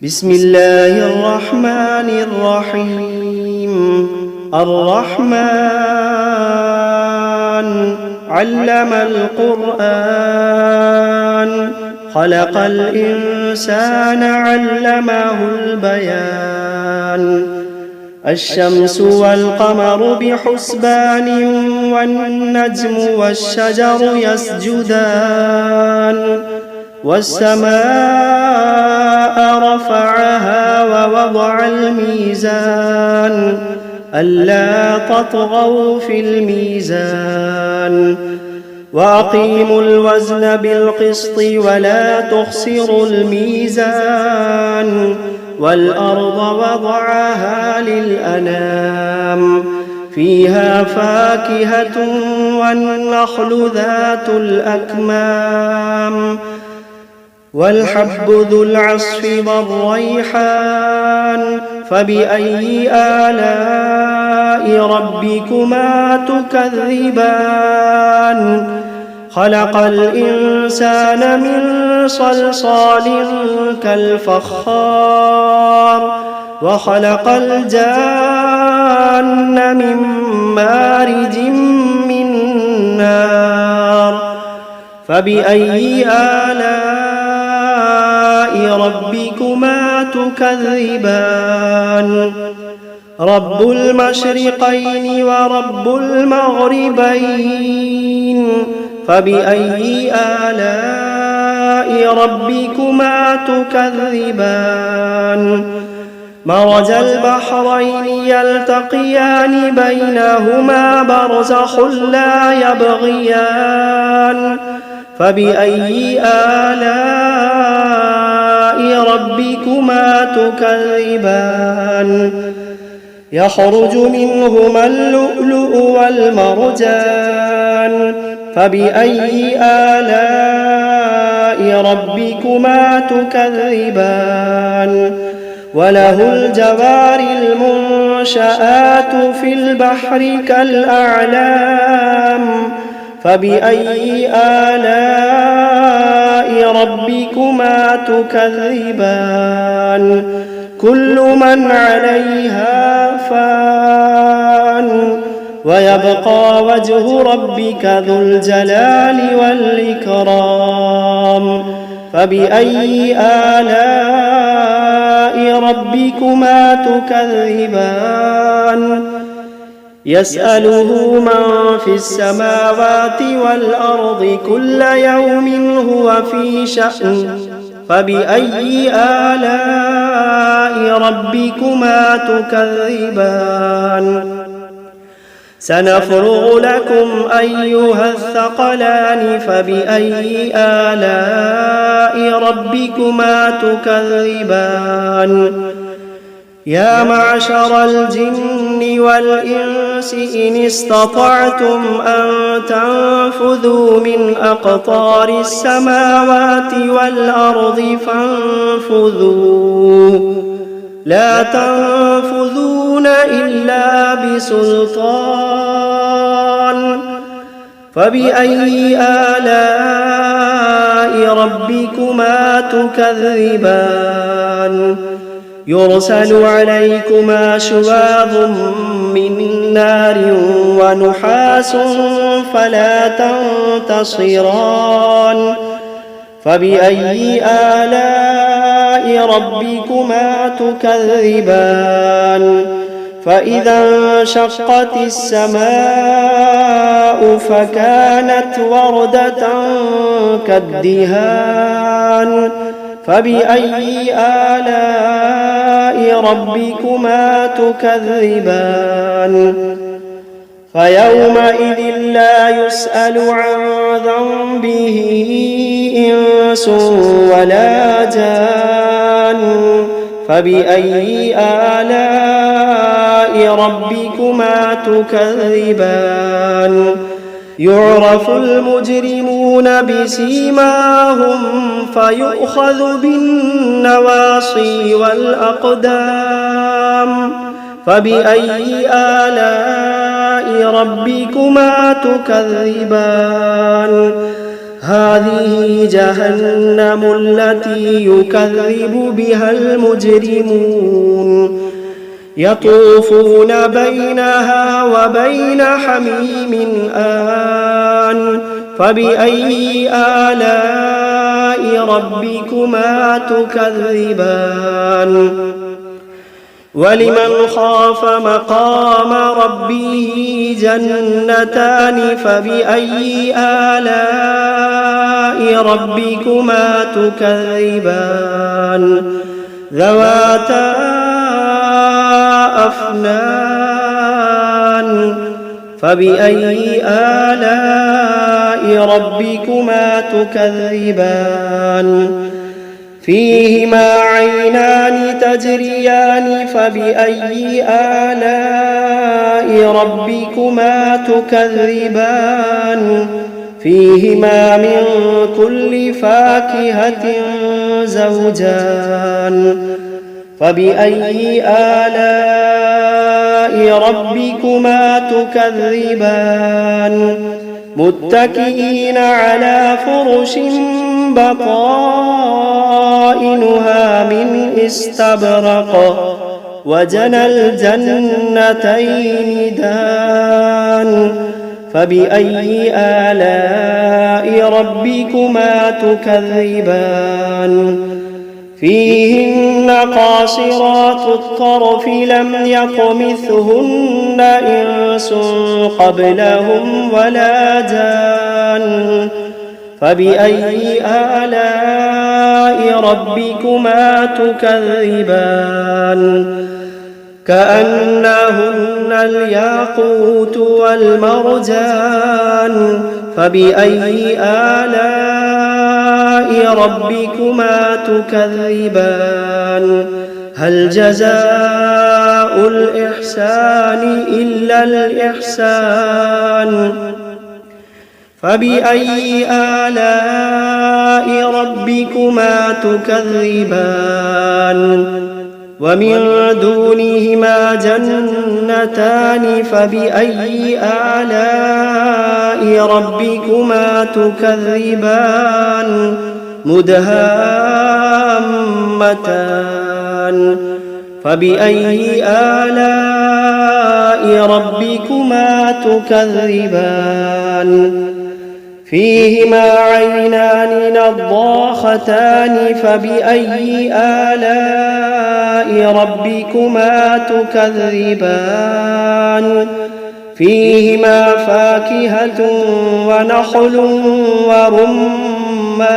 بسم الله الرحمن الرحيم. الرحمن علم القرآن، خلق الإنسان علمه البيان. الشمس والقمر بحسبان، والنجم والشجر يسجدان. والسماء رفعها ووضع الميزان، ألا تطغوا في الميزان. وأقيموا الوزن بالقسط ولا تخسروا الميزان. والأرض وضعها للأنام، فيها فاكهة والنخل ذات الأكمام. والحب ذو العصف والريحان، فبأي آلاء ربكما تكذبان. خلق الإنسان من صلصال كالفخار، وخلق الجان من مارج من نار. فبأي آلاء ربكما تكذبان. رب المشرقين ورب المغربين، فبأي آلاء ربكما تكذبان. مرج البحرين يلتقيان، بينهما برزخ لا يبغيان. فبأي آلاء ربكما تكذبان. يخرج منهما اللؤلؤ والمرجان، فبأي آلاء ربكما تكذبان. وله الجوار المنشآت في البحر كالأعلام، فبأي آلاء ربكما تكذبان. كل من عليها فان، ويبقى وجه ربك ذو الجلال والإكرام. فبأي آلاء ربكما تكذبان. يسأله من في السماوات والأرض كل يوم هو في شأن. فبأي آلاء ربكما تكذبان. سنفرغ لكم أيها الثقلان، فبأي آلاء ربكما تكذبان. يا معشر الجن والإنس إن استطعتم أن تنفذوا من أقطار السماوات والأرض فانفذوا، لا تنفذون إلا بسلطان. فبأي آلاء ربكما تكذبان. يرسل عليكما شواظ من نار ونحاس فلا تنتصران. فبأي آلاء ربكما تكذبان. فإذا انشقت السماء فكانت وردة كالدهان. فبأي آلاء ربكما تكذبان. فيومئذ لا يسأل عن ذنبه إنس ولا جان. فبأي آلاء ربكما تكذبان. يعرف المجرمون بسيماهم فيؤخذ بالنواصي والأقدام. فبأي آلاء ربكما تكذبان. هذه جهنم التي يكذب بها المجرمون يطوفون بينها وبين حميم آن فبأي آلاء ربكما تكذبان ولمن خاف مقام ربه جنتان فبأي آلاء ربكما تكذبان ذواتا أفنان فبأي آلاء ربكما تكذبان فيهما عينان تجريان فبأي آلاء ربكما تكذبان فيهما من كل فاكهة زوجان فبأي آلاء ربكما تكذبان متكئين على فرش بطائنها من استبرق وجنى الجنتين دان فبأي آلاء ربكما تكذبان فيهن قاصرات الطرف لم يطمثهن إنس قبلهم ولا جان فبأي آلاء ربكما تكذبان كأنهن الياقوت والمرجان فبأي آلاء ربكما تكذبان هل جزاء الإحسان إلا الإحسان فبأي آلاء ربكما تكذبان ومن دونهما جنتان فبأي آلاء ربكما تكذبان مدهامتان فبأي آلاء ربكما تكذبان فيهما عينان نضاختان فبأي آلاء ربكما تكذبان فيهما فاكهة ونخل ورمان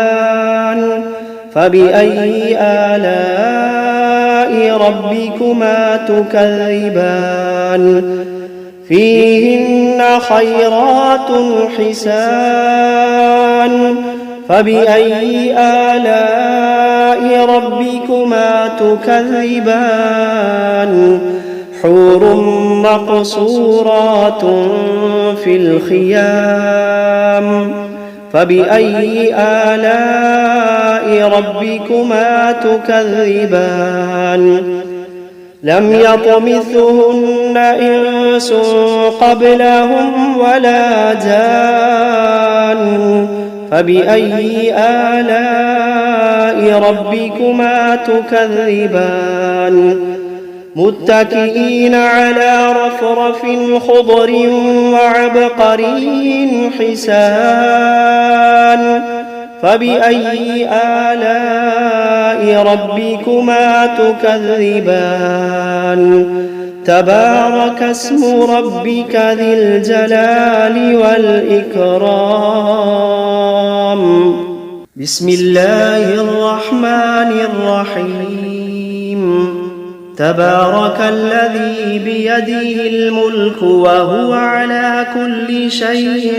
فبأي آلاء ربكما تكذبان فيهن خيرات حسان فبأي آلاء ربكما تكذبان حور مقصورات في الخيام فبأي آلاء ربكما تكذبان لم يطمثهن إنس قبلهم ولا جان فبأي آلاء ربكما تكذبان متكئين على رفرف خضر وعبقري حسان فبأي آلاء ربكما تكذبان تبارك اسم ربك ذي الجلال والإكرام بسم الله الرحمن الرحيم تبارك الذي بيده الملك وهو على كل شيء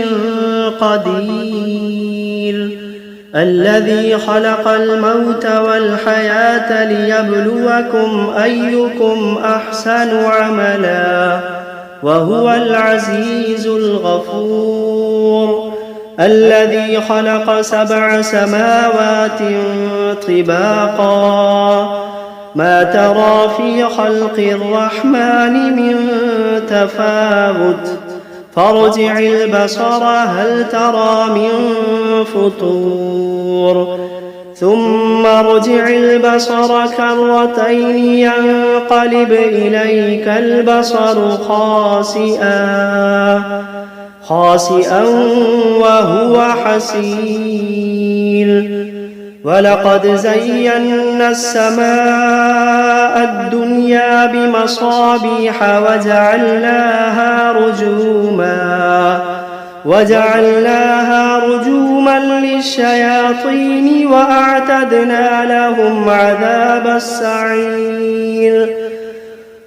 قدير الذي خلق الموت والحياة ليبلوكم أيكم أحسن عملا وهو العزيز الغفور الذي خلق 7 سماوات طباقا ما ترى في خلق الرحمن من تفاوت فارجع البصر هل ترى من فطور ثم ارجع البصر كرتين ينقلب إليك البصر خاسئا وهو حسير ولقد زينا السماء الدنيا بمصابيح وجعلناها رجوما للشياطين وأعتدنا لهم عذاب السعير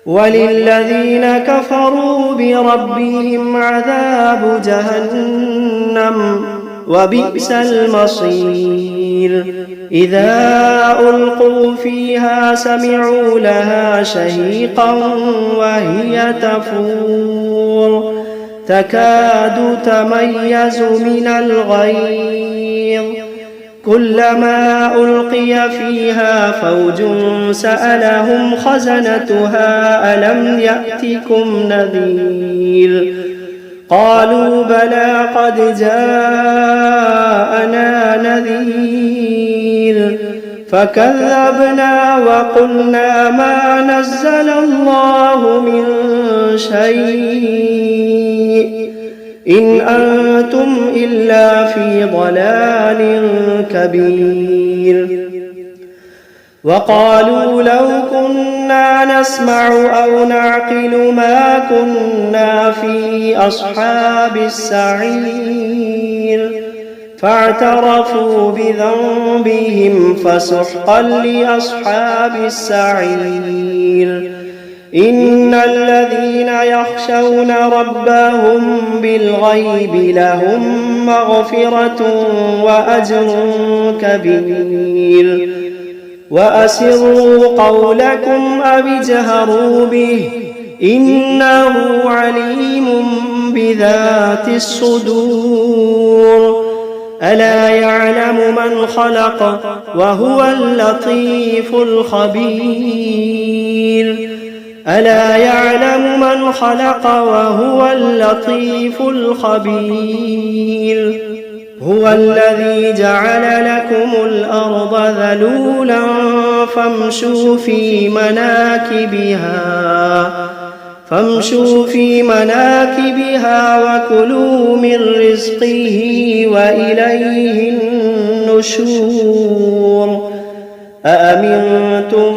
وللذين كفروا بربهم عذاب جهنم وبئس المصير إذا ألقوا فيها سمعوا لها شهيقا وهي تفور تكاد تميز من الغيظ كلما ألقي فيها فوج سألهم خزنتها ألم يأتكم نذير قالوا بلى قد جاءنا نذير فكذبنا وقلنا ما نزل الله من شيء إن أنتم إلا في ضلال كبير وقالوا لو كنا نسمع أو نعقل ما كنا في أصحاب السعير فاعترفوا بذنبهم فسحقا لأصحاب السعير إن الذين يخشون ربهم بالغيب لهم مغفرة وأجر كبير وأسروا قولكم أو اجهروا به إنه عليم بذات الصدور ألا يعلم من خلق وهو اللطيف الخبير ألا يعلم من خلق وهو اللطيف الخبير هو الذي جعل لكم الأرض ذلولا فامشوا في مناكبها وكلوا من رزقه وإليه النشور أأمنتم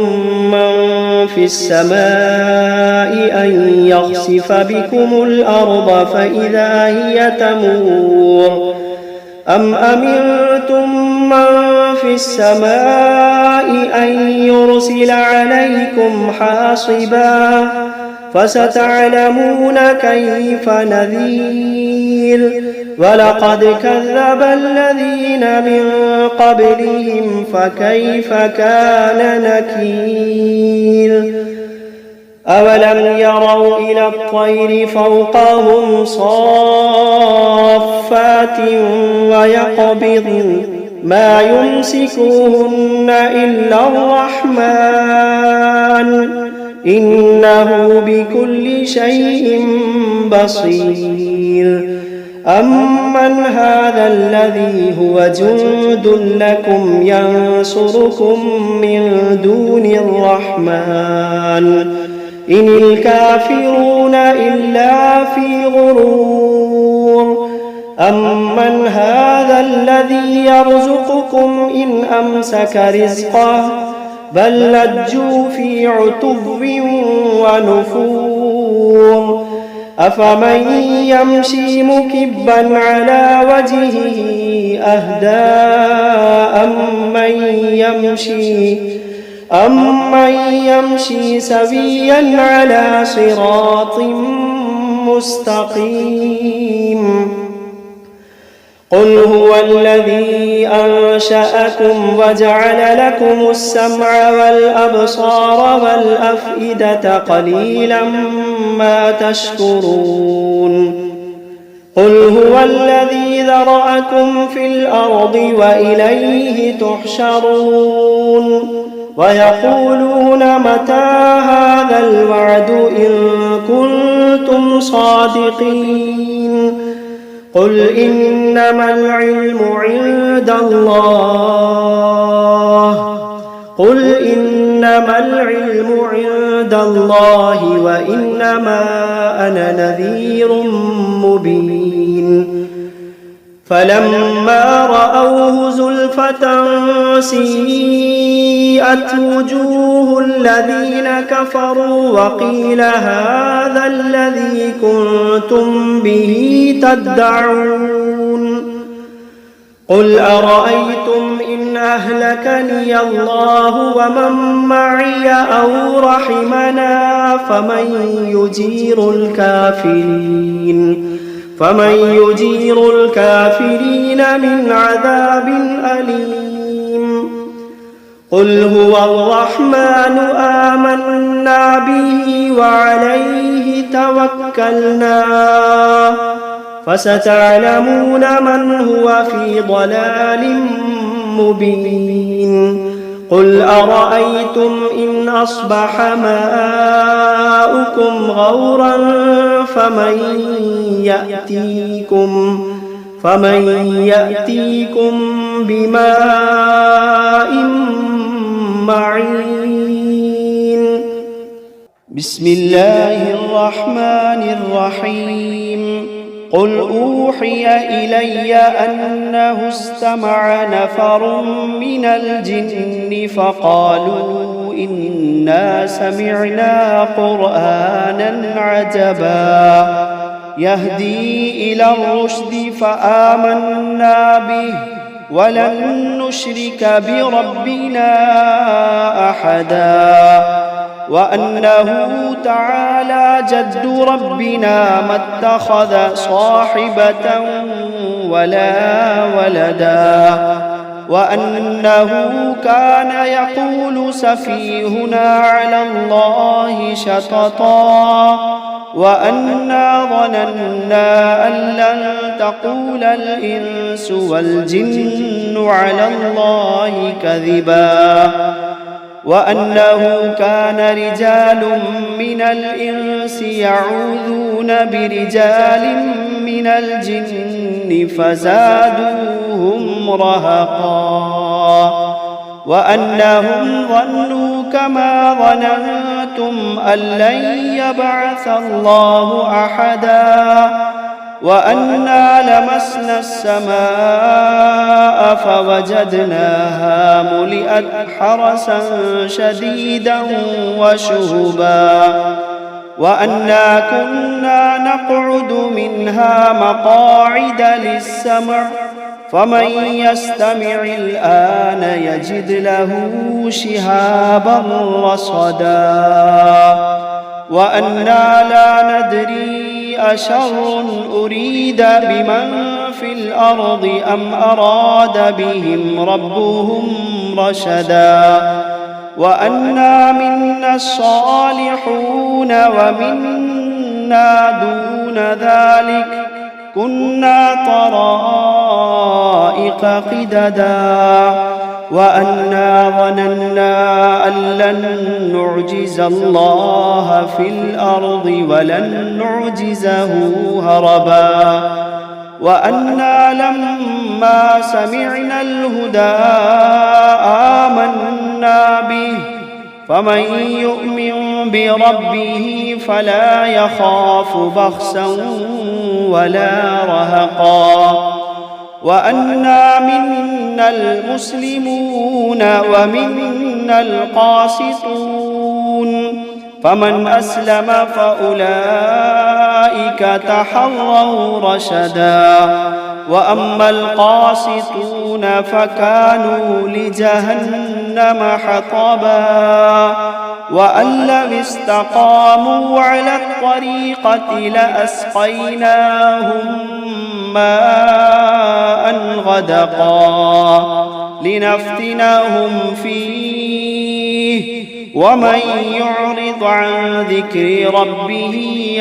من في السماء أن يخسف بكم الأرض فإذا هي تمور أم أمنتم من في السماء أن يرسل عليكم حاصبا فستعلمون كيف نذير ولقد كذب الذين من قبلهم فكيف كان نكير أولم يروا إلى الطير فوقهم صافات ويقبضن ما يمسكوهن إلا الرحمن إنه بكل شيء بصير أمن هذا الذي هو جند لكم ينصركم من دون الرحمن إن الكافرون إلا في غرور أمن هذا الذي يرزقكم إن أمسك رزقه بل لجوا في عتو ونفور أفمن يمشي مكبا على وجهه أهدى أمن يمشي سويا على صراط مستقيم قل هو الذي أنشأكم وجعل لكم السمع والأبصار والأفئدة قليلا ما تشكرون قل هو الذي ذرأكم في الأرض وإليه تحشرون ويقولون متى هذا الوعد إن كنتم كنتم صادقين قل إنما العلم عند الله وإنما أنا نذير مبين فلما رأوه زلفة سيئت وجوه الذين كفروا وقيل هذا الذي كنتم به تدعون قل أرأيتم إن أهلكني الله ومن معي أو رحمنا فمن يجير الكافرين من عذاب أليم قل هو الرحمن آمنا به وعليه توكلنا فستعلمون من هو في ضلال مبين قل أرأيتم إن أصبح ماؤكم غورا فمن يأتيكم بماء معين بسم الله الرحمن الرحيم قل أوحي إلي أنه استمع نفر من الجن فقالوا إنا سمعنا قرآنا عجبا يهدي إلى الرشد فآمنا به ولن نشرك بربنا أحدا وأنه تعالى جد ربنا ما اتخذ صاحبة ولا ولدا وأنه كان يقول سفيهنا على الله شططا وأنا ظننا أن لن تقول الإنس والجن على الله كذبا وأنه كان رجال من الإنس يعوذون برجال من الجن فزادوهم رهقا وأنهم ظنوا كما ظننتم أن لن يبعث الله أحدا وأنا لمسنا السماء فوجدناها ملئت حرسا شديدا وشهبا وأنا كنا نقعد منها مقاعد للسمع فمن يستمع الآن يجد له شهابا رصدا وأنا لا ندري أشر أريد بمن في الأرض أم أراد بهم ربهم رشدا وأنا منا الصالحون ومنا دون ذلك كنا طرائق قددا وأنا ظننا أن لن نعجز الله في الأرض ولن نعجزه هربا وأنا لما سمعنا الهدى آمنا به فمن يؤمن بربه فلا يخاف بخسا ولا رهقا وأنا منا المسلمون ومنا القاسطون فمن أسلم فأولئك تحروا رشدا وأما القاسطون فكانوا لجهنم حطبا وأن لو استقاموا على الطريقة لأسقيناهم ماء غدقا لنفتنهم فيه ومن يعرض عن ذكر ربه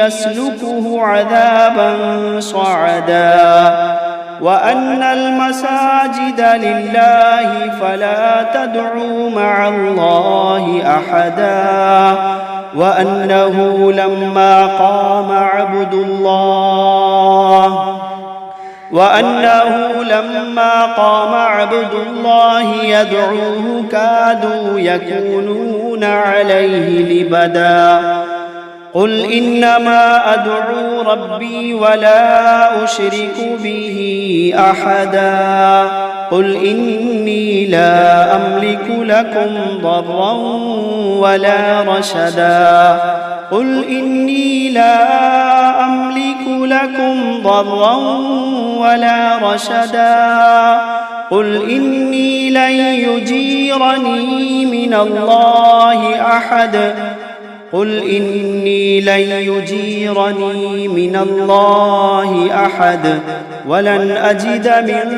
يسلكه عذابا صعدا وأن المساجد لله فلا تدعوا مع الله أحدا وأنه لما قام عبد الله يدعوه كادوا يكونون عليه لبدا. قل إنما أدعو ربي ولا أشرك به أحدا. قل إني لا أملك لكم ضرا ولا رشدا. قل إني لا أملك لكم ضرا ولا رشدا. قل إني لن يجيرني من الله أحد. قل إني لن يجيرني من الله أحد ولن أجد من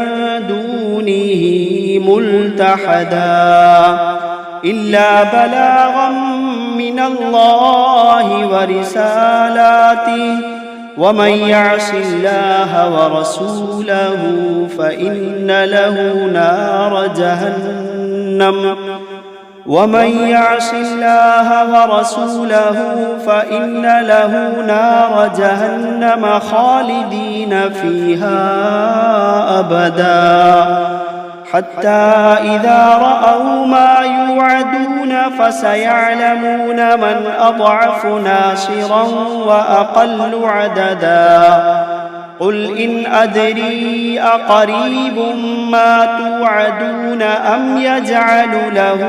دونه ملتحدا إلا بلاغا من الله ورسالاته ومن يعص الله ورسوله فإن له نار جهنم خالدين فيها أبدا. حتى إذا رأوا ما يوعدون فسيعلمون من أضعف ناصرا وأقل عددا. قل إن أدري أقريب ما توعدون أم يجعل له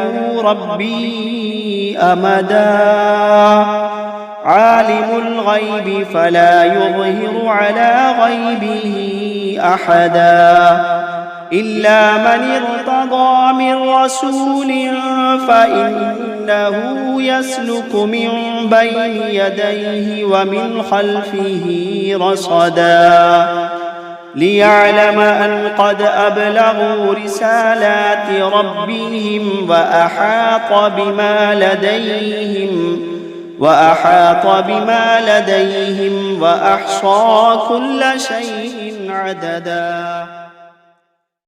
ربي أمدا. عالم الغيب فلا يظهر على غيبه أحدا إلا من ارتضى من رسول فإنه يسلك من بين يديه ومن خلفه رصدا ليعلم أن قد أبلغوا رسالات ربهم وأحاط بما لديهم وأحصى كل شيء عددا.